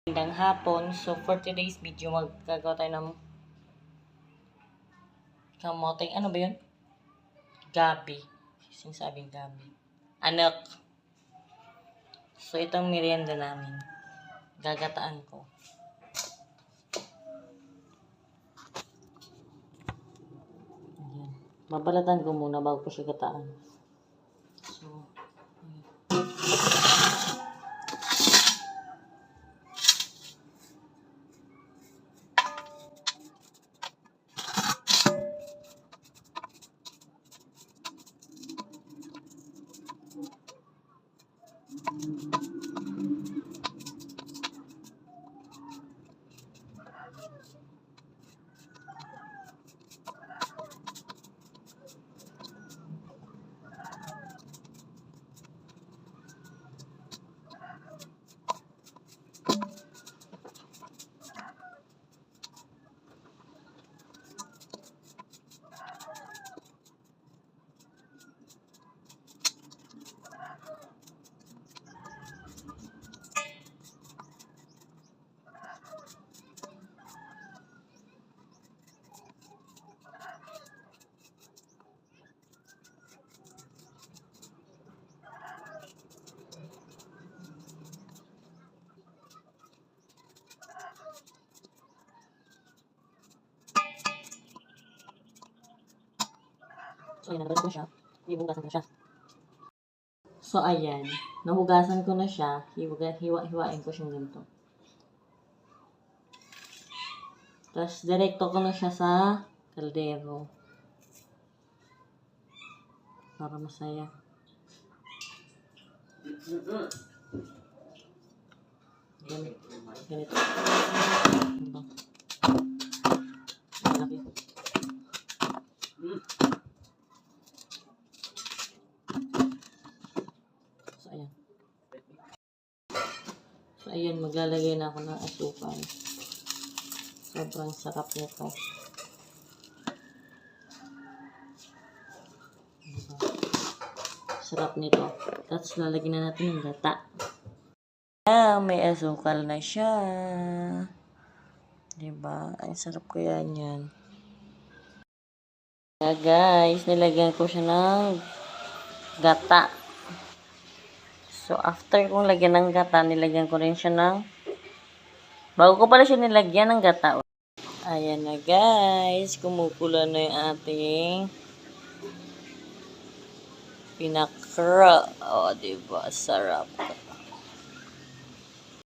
Magandang hapon. So, for today's video, magkagawa tayo ng kamote. Ano ba yun? Gabi. Sinasabing gabi. Anak. So, itong merienda namin. Gagataan ko. Ayan. Babalatan ko muna bago ko siya gataan. So, ayan, nagalas ko siya. Hihugasan ko siya. So, ayan. Nahugasan ko na siya. Hiwa-hiwain ko siyang ganito. Tapos, direkto ko na siya sa kaldero. Para masaya. Ganito. Ito. Malaki. So, ayan. So, ayan. Maglalagay na ako ng asukal. Sobrang sarap nito. Sarap nito. Tapos, lalagyan na natin ng gata. May asukal na siya. Diba? Ang sarap kaya niyan. Kaya guys, nilagyan ko siya ng gata. So, after kong lagyan ng gata, nilagyan ko rin siya ng bago ko pala siya nilagyan ng gata. Ayan na guys, kumukulo na yung ating pinakra. O, diba? Sarap.